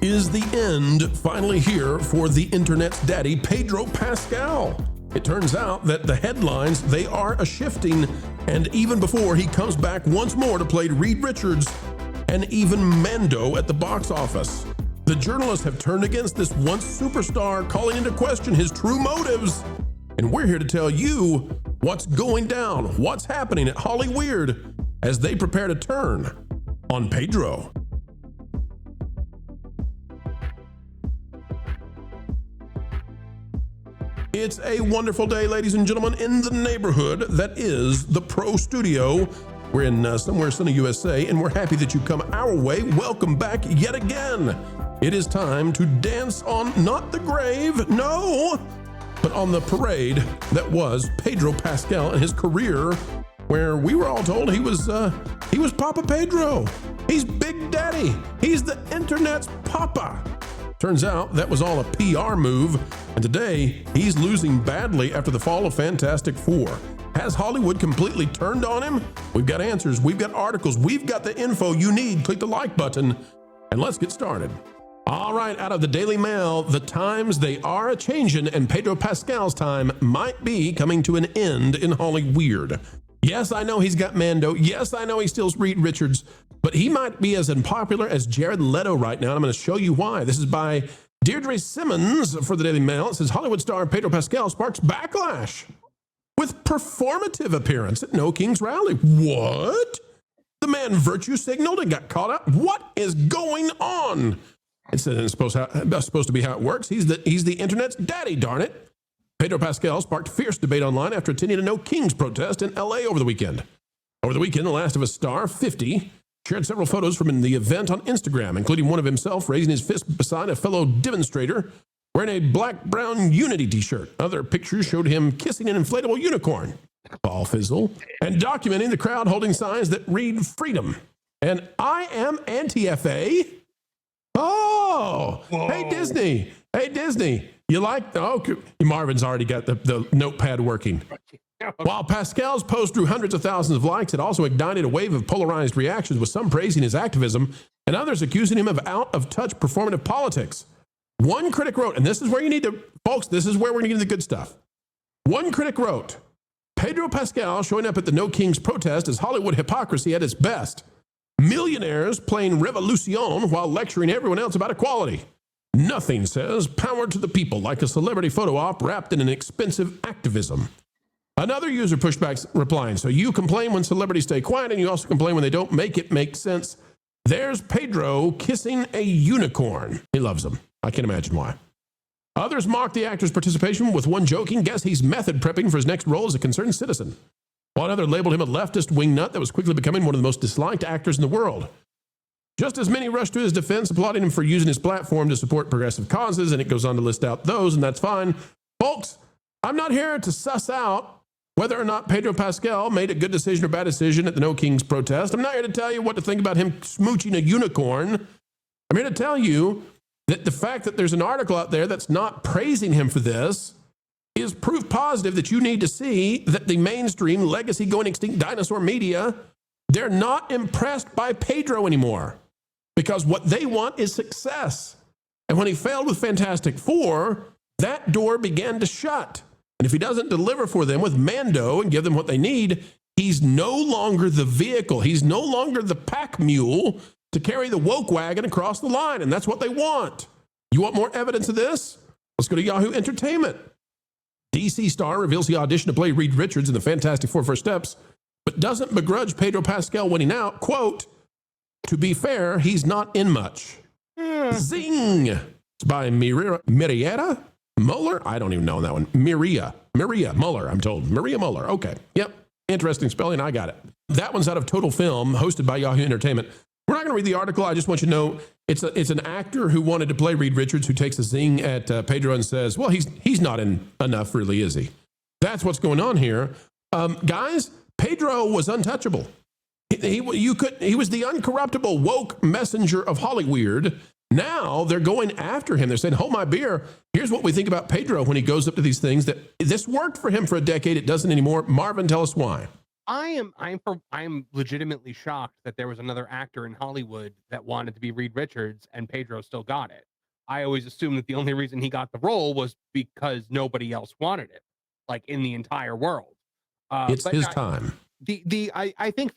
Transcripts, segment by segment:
Is the end finally here for the internet's daddy, Pedro Pascal? It turns out that the headlines, they are a-shifting, and even before he comes back once more to play Reed Richards and even Mando at the box office. The journalists have turned against this once superstar, calling into question his true motives. And we're here to tell you what's going down, what's happening at Hollyweird as they prepare to turn on Pedro. It's a wonderful day, ladies and gentlemen, in the neighborhood that is the Pro Studio. We're in somewhere sunny USA, and we're happy that you come our way. Welcome back yet again. It is time to dance on not the grave, no, but on the parade that was Pedro Pascal and his career, where we were all told he was Papa Pedro. He's Big Daddy. He's the internet's papa. Turns out that was all a PR move, and today he's losing badly after the fall of Fantastic Four. Has Hollywood completely turned on him? We've got answers, we've got articles, we've got the info you need. Click the like button, and let's get started. All right, out of the Daily Mail, the times they are a-changin', and Pedro Pascal's time might be coming to an end in Hollyweird. Yes, I know he's got Mando. Yes, I know he steals Reed Richards, but he might be as unpopular as Jared Leto right now, and I'm going to show you why. This is by Deirdre Simmons for the Daily Mail. It says, Hollywood star Pedro Pascal sparks backlash with performative appearance at No King's rally. What? The man virtue signaled and got caught out? What is going on? It's supposed to be how it works. He's the internet's daddy, darn it. Pedro Pascal sparked fierce debate online after attending a No Kings protest in LA over the weekend. Over the weekend, The Last of Us star, 50, shared several photos from the event on Instagram, including one of himself raising his fist beside a fellow demonstrator wearing a black-brown Unity t-shirt. Other pictures showed him kissing an inflatable unicorn, ball fizzle, and documenting the crowd holding signs that read freedom and I am anti-FA. Oh, whoa. Hey, Disney. You like, Marvin's already got the notepad working. While Pascal's post drew hundreds of thousands of likes, it also ignited a wave of polarized reactions, with some praising his activism and others accusing him of out-of-touch performative politics. One critic wrote, and this is where you need to, folks, this is where we're going to get the good stuff. One critic wrote, Pedro Pascal showing up at the No Kings protest is Hollywood hypocrisy at its best. Millionaires playing Revolution while lecturing everyone else about equality. Nothing says power to the people like a celebrity photo op wrapped in an expensive activism. Another user pushed back, replying, so you complain when celebrities stay quiet and you also complain when they don't make it make sense. There's Pedro kissing a unicorn. He loves them. I can't imagine why. Others mocked the actor's participation, with one joking, guess he's method prepping for his next role as a concerned citizen. While another labeled him a leftist wingnut that was quickly becoming one of the most disliked actors in the world. Just as many rushed to his defense, applauding him for using his platform to support progressive causes, and it goes on to list out those, and that's fine. Folks, I'm not here to suss out whether or not Pedro Pascal made a good decision or bad decision at the No Kings protest. I'm not here to tell you what to think about him smooching a unicorn. I'm here to tell you that the fact that there's an article out there that's not praising him for this is proof positive that you need to see that the mainstream legacy going extinct dinosaur media, they're not impressed by Pedro anymore. Because what they want is success. And when he failed with Fantastic Four, that door began to shut. And if he doesn't deliver for them with Mando and give them what they need, he's no longer the vehicle. He's no longer the pack mule to carry the woke wagon across the line. And that's what they want. You want more evidence of this? Let's go to Yahoo Entertainment. DC star reveals he auditioned to play Reed Richards in the Fantastic Four First Steps, but doesn't begrudge Pedro Pascal winning out. Quote, to be fair, he's not in much. Zing! It's by Marietta Muller? I don't even know that one. Maria Muller, I'm told. Maria Muller. Okay. Yep. Interesting spelling. I got it. That one's out of Total Film, hosted by Yahoo Entertainment. We're not going to read the article. I just want you to know it's an actor who wanted to play Reed Richards who takes a zing at Pedro and says, well, he's not in enough, really, is he? That's what's going on here. Guys, Pedro was untouchable. He was the uncorruptible woke messenger of Hollyweird. Now they're going after him. They're saying, hold my beer. Here's what we think about Pedro when he goes up to these things. That this worked for him for a decade. It doesn't anymore. Marvin, tell us why. I'm legitimately shocked that there was another actor in Hollywood that wanted to be Reed Richards and Pedro still got it. I always assumed that the only reason he got the role was because nobody else wanted it, like in the entire world. It's But his time. I think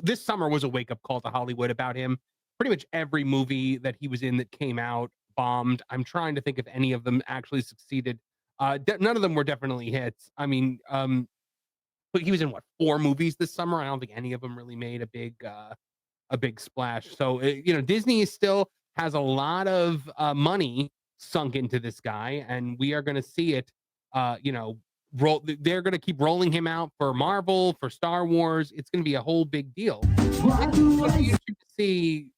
this summer was a wake up call to Hollywood about him. Pretty much every movie that he was in that came out bombed. I'm trying to think if any of them actually succeeded. None of them were definitely hits. I mean, but he was in what, 4 movies this summer? I don't think any of them really made a big splash. So Disney is still has a lot of money sunk into this guy, and we are going to see it. They're going to keep rolling him out for Marvel, for Star Wars. It's going to be a whole big deal. It's interesting to see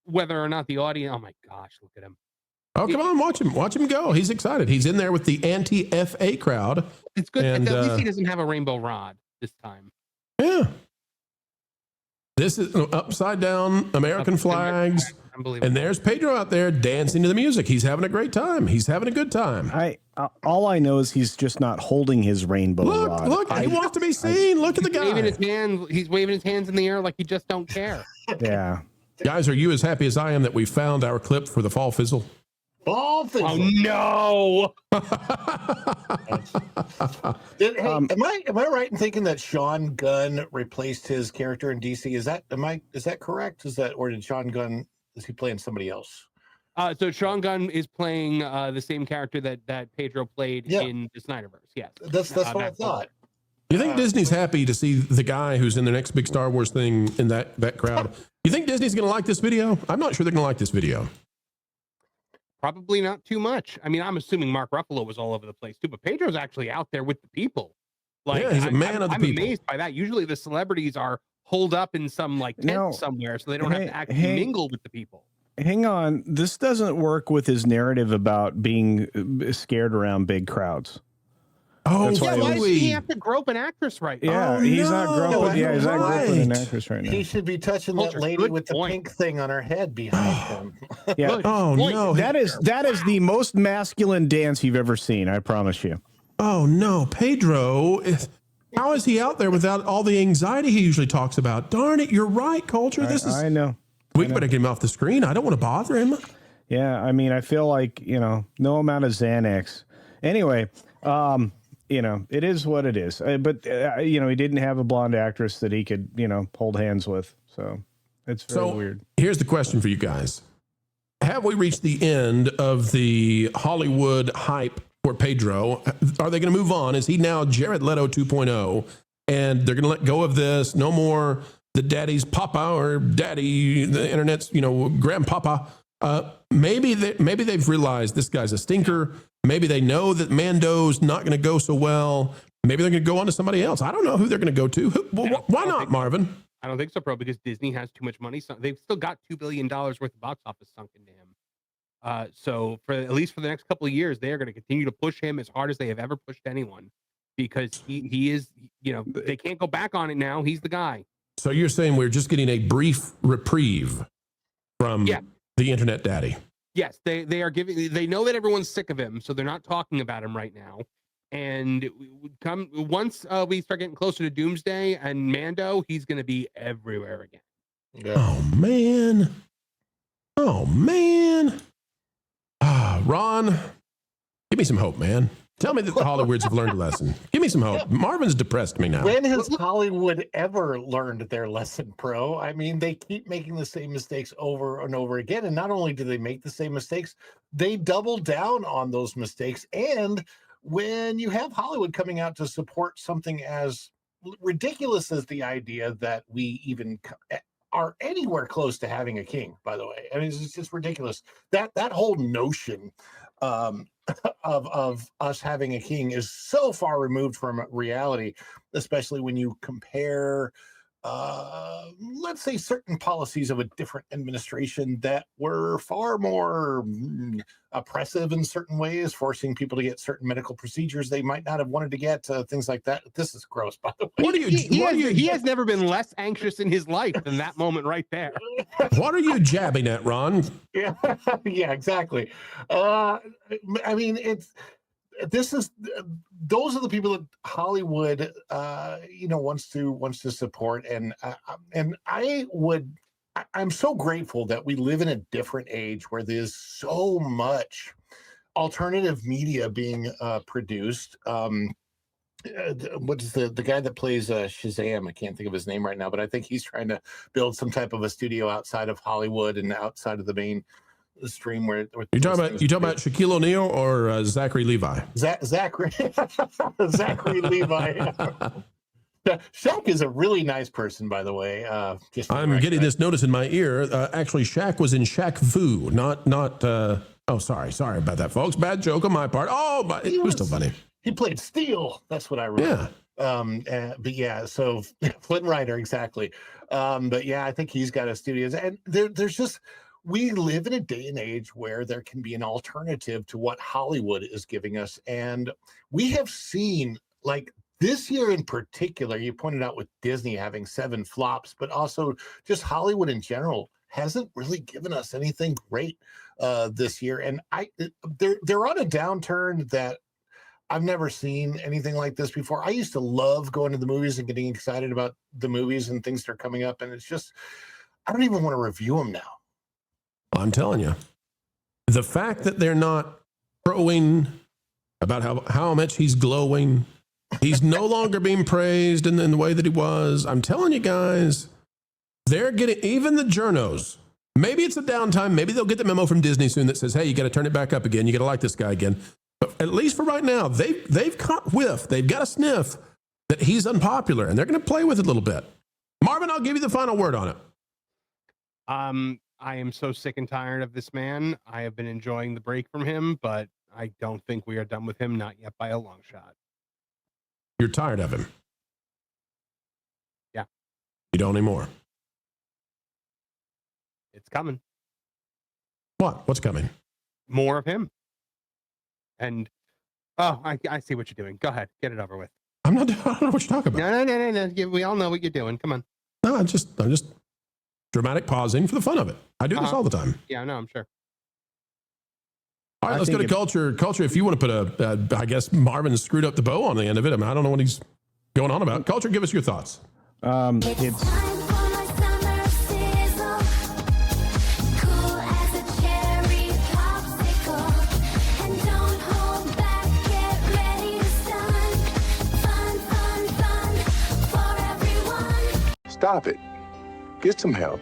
whether or not the audience. Oh my gosh, look at him! Oh, come on, watch him go. He's excited. He's in there with the anti-FA crowd. It's good. And, at least he doesn't have a rainbow rod this time. Yeah. This is upside down American flags. And there's Pedro out there dancing to the music. He's having a great time. He's having a good time. All I know is he's just not holding his rainbow rod. Look, he wants to be seen. Look at the guy. He's waving his hands in the air like he just don't care. Yeah. Guys, are you as happy as I am that we found our clip for the fall fizzle? Fall fizzle. Oh no! Am I right in thinking that Sean Gunn replaced his character in DC? Is that correct? Or did Sean Gunn, is he playing somebody else? So Sean Gunn is playing the same character that Pedro played in the Snyderverse. Yes, that's what I thought. You think Disney's happy to see the guy who's in the next big Star Wars thing in that crowd? You think Disney's going to like this video? I'm not sure they're going to like this video. Probably not too much. I mean, I'm assuming Mark Ruffalo was all over the place too, but Pedro's actually out there with the people. Like, he's a man of the people. I'm amazed by that. Usually the celebrities are holed up in some tent somewhere, so they don't have to actually mingle with the people. Hang on. This doesn't work with his narrative about being scared around big crowds. Oh, yeah, why does he have to grope an actress right now? Yeah, he's not groping. Yeah, he's not groping an actress right now. He should be touching that lady with the pink thing on her head behind him. Yeah. Oh no, that is the most masculine dance you've ever seen. I promise you. Oh no, Pedro. How is he out there without all the anxiety he usually talks about? Darn it, you're right, Culture. I know. We better get him off the screen. I don't want to bother him. Yeah, I mean, I feel like no amount of Xanax. Anyway. It is what it is. But he didn't have a blonde actress that he could, hold hands with. So it's very weird. Here's the question for you guys. Have we reached the end of the Hollywood hype for Pedro? Are they going to move on? Is he now Jared Leto 2.0? And they're going to let go of this? No more the daddy's papa or daddy, the internet's, grandpapa. Maybe they've realized this guy's a stinker. Maybe they know that Mando's not going to go so well. Maybe they're going to go on to somebody else. I don't know who they're going to go to. Why not, Marvin? I don't think so, bro, because Disney has too much money. So they've still got $2 billion worth of box office sunk into him. So at least for the next couple of years, they are going to continue to push him as hard as they have ever pushed anyone, because he is, they can't go back on it now. He's the guy. So you're saying we're just getting a brief reprieve from the internet daddy? Yes, they are giving. They know that everyone's sick of him, so they're not talking about him right now. And once we start getting closer to Doomsday and Mando, he's going to be everywhere again. Yeah. Oh man. Ron, give me some hope, man. Tell me that the Hollywoods have learned a lesson. Give me some hope. Marvin's depressed me now. When has Hollywood ever learned their lesson, Pro? I mean, they keep making the same mistakes over and over again. And not only do they make the same mistakes, they double down on those mistakes. And when you have Hollywood coming out to support something as ridiculous as the idea that we even are anywhere close to having a king, by the way, I mean, it's just ridiculous. That whole notion of us having a king is so far removed from reality, especially when you compare, let's say, certain policies of a different administration that were far more oppressive in certain ways, forcing people to get certain medical procedures they might not have wanted to get, things like that. This is gross, by the way. He has never been less anxious in his life than that moment right there. What are you jabbing at, Ron? Yeah, exactly. I mean, those are the people that Hollywood, wants to support, and I'm so grateful that we live in a different age where there's so much alternative media being produced. What's the guy that plays Shazam? I can't think of his name right now, but I think he's trying to build some type of a studio outside of Hollywood and outside of the main stream. Where you talking about Shaquille O'Neal or Zachary Levi? Zachary Levi. Shaq is a really nice person, by the way. I'm getting this notice in my ear. Actually, Shaq was in Shaq Fu, not. Oh, sorry about that, folks. Bad joke on my part. Oh, but it was still funny. He played Steel. That's what I remember. Yeah. But yeah, so Flynn Rider, exactly. But yeah, I think he's got a studio. And there's just, we live in a day and age where there can be an alternative to what Hollywood is giving us. And we have seen, like, this year in particular, you pointed out with Disney having 7 flops, but also just Hollywood in general hasn't really given us anything great this year. And they're on a downturn that I've never seen anything like this before. I used to love going to the movies and getting excited about the movies and things that are coming up. And it's just, I don't even want to review them now. I'm telling you, the fact that they're not crowing about how much he's glowing, he's no longer being praised in the way that he was. I'm telling you guys, they're getting, even the journos, maybe it's a downtime. Maybe they'll get the memo from Disney soon that says, hey, you got to turn it back up again. You got to like this guy again. But at least for right now, they've caught whiff. They've got a sniff that he's unpopular, and they're going to play with it a little bit. Marvin, I'll give you the final word on it. I am so sick and tired of this man. I have been enjoying the break from him, but I don't think we are done with him. Not yet by a long shot. You're tired of him. Yeah. You don't anymore. It's coming. What? What's coming? More of him. And I see what you're doing. Go ahead, get it over with. I don't know what you're talking about. No. We all know what you're doing. Come on. No, I'm just dramatic pausing for the fun of it. I do this all the time. Yeah, no, I'm sure. All right, let's go to culture. Culture, if you want to put I guess Marvin screwed up the bow on the end of it. I mean, I don't know what he's going on about. Culture, give us your thoughts. It's Stop it. Get some help.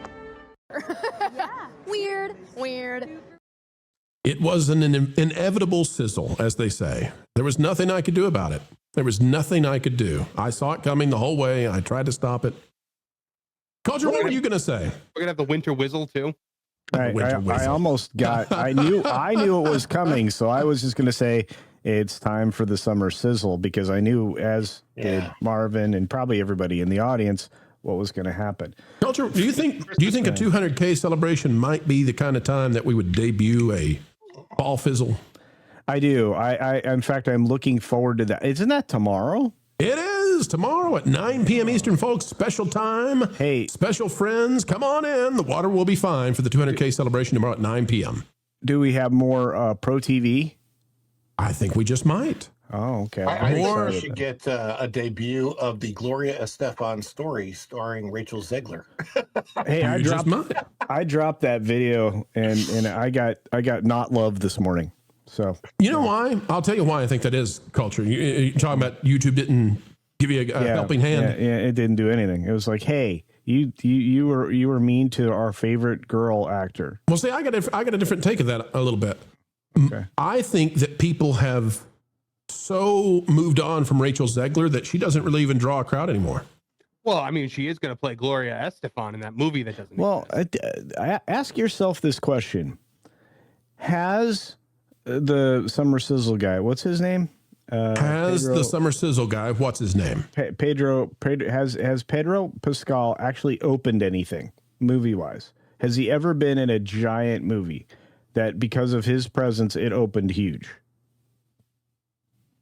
Yeah. Weird. It was an inevitable sizzle, as they say. There was nothing I could do about it. There was nothing I could do. I saw it coming the whole way. I tried to stop it. Culture, what were you going to say? We're going to have the winter whizzle, too. I almost got, I knew it was coming. So I was just going to say, it's time for the summer sizzle, because I knew, as did Marvin and probably everybody in the audience, what was going to happen. Culture, do you think a 200K celebration might be the kind of time that we would debut a fall fizzle? I do. I in fact, I'm looking forward to that. Isn't that tomorrow? It is tomorrow at 9 p.m. Eastern, folks. Special time. Hey, special friends, come on in. The water will be fine for the 200K celebration tomorrow at 9 p.m. Do we have more Pro TV? I think we just might. Oh, okay. I think we should get a debut of the Gloria Estefan story starring Rachel Zegler. Hey, I dropped that video and I got not loved this morning. So you know why? I'll tell you why I think that is, Culture. You're talking about YouTube didn't give you a helping hand. Yeah, it didn't do anything. It was like, hey, you were mean to our favorite girl actor. Well, see, I got a different take of that a little bit. Okay. I think that people have so moved on from Rachel Zegler that she doesn't really even draw a crowd anymore. Well, I mean, she is going to play Gloria Estefan in that movie that doesn't exist. Ask yourself this question. Has the Summer Sizzle guy, what's his name? The Summer Sizzle guy, what's his name? Pedro has Pedro Pascal actually opened anything movie-wise? Has he ever been in a giant movie that because of his presence, it opened huge?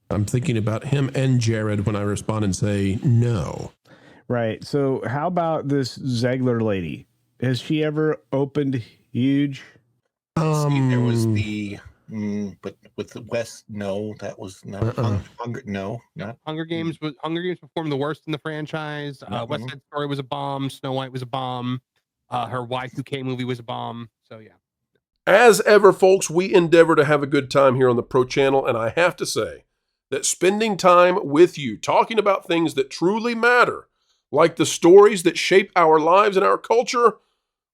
I'm thinking about him and Jared when I respond and say no. Right. So how about this Zegler lady? Has she ever opened huge? There was the But with the West, no, that was not Hunger. No, not Hunger Games. Hunger Games performed the worst in the franchise. West Side Story was a bomb. Snow White was a bomb. Her Y2K movie was a bomb. So yeah. As ever, folks, we endeavor to have a good time here on the Pro Channel, and I have to say that spending time with you, talking about things that truly matter, like the stories that shape our lives and our culture,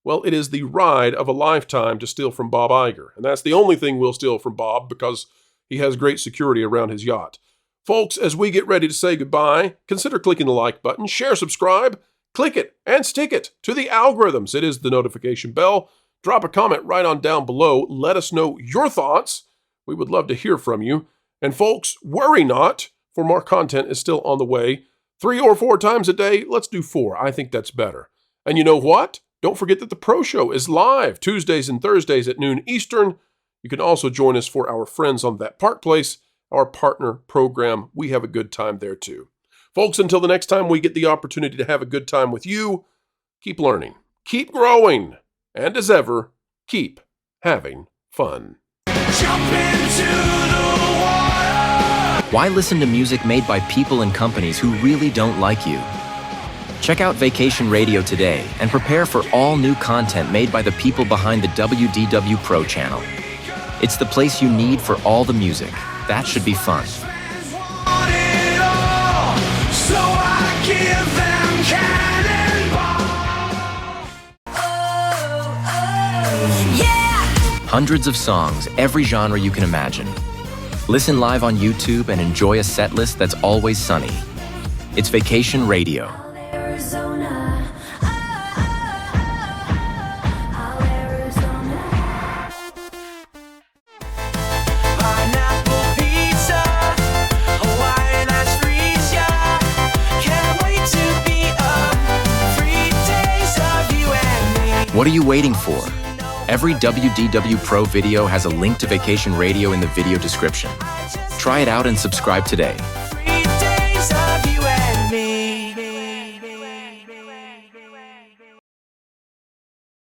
well, it is the ride of a lifetime to steal from Bob Iger. And that's the only thing we'll steal from Bob because he has great security around his yacht. Folks, as we get ready to say goodbye, consider clicking the like button, share, subscribe, click it, and stick it to the algorithms. It is the notification bell. Drop a comment right on down below. Let us know your thoughts. We would love to hear from you. And folks, worry not, for more content is still on the way. 3 or 4 times a day. Let's do 4. I think that's better. And you know what? Don't forget that the Pro Show is live Tuesdays and Thursdays at noon Eastern. You can also join us for our friends on That Park Place, our partner program. We have a good time there too. Folks, until the next time we get the opportunity to have a good time with you, keep learning, keep growing, and as ever, keep having fun. Jump into the water. Why listen to music made by people and companies who really don't like you? Check out Vacation Radio today and prepare for all new content made by the people behind the WDW Pro Channel. It's the place you need for all the music. That should be fun. Want it all, so I give them cannonball. Yeah! Hundreds of songs, every genre you can imagine. Listen live on YouTube and enjoy a set list that's always sunny. It's Vacation Radio. What are you waiting for? Every WDW Pro video has a link to Vacation Radio in the video description. Try it out and subscribe today.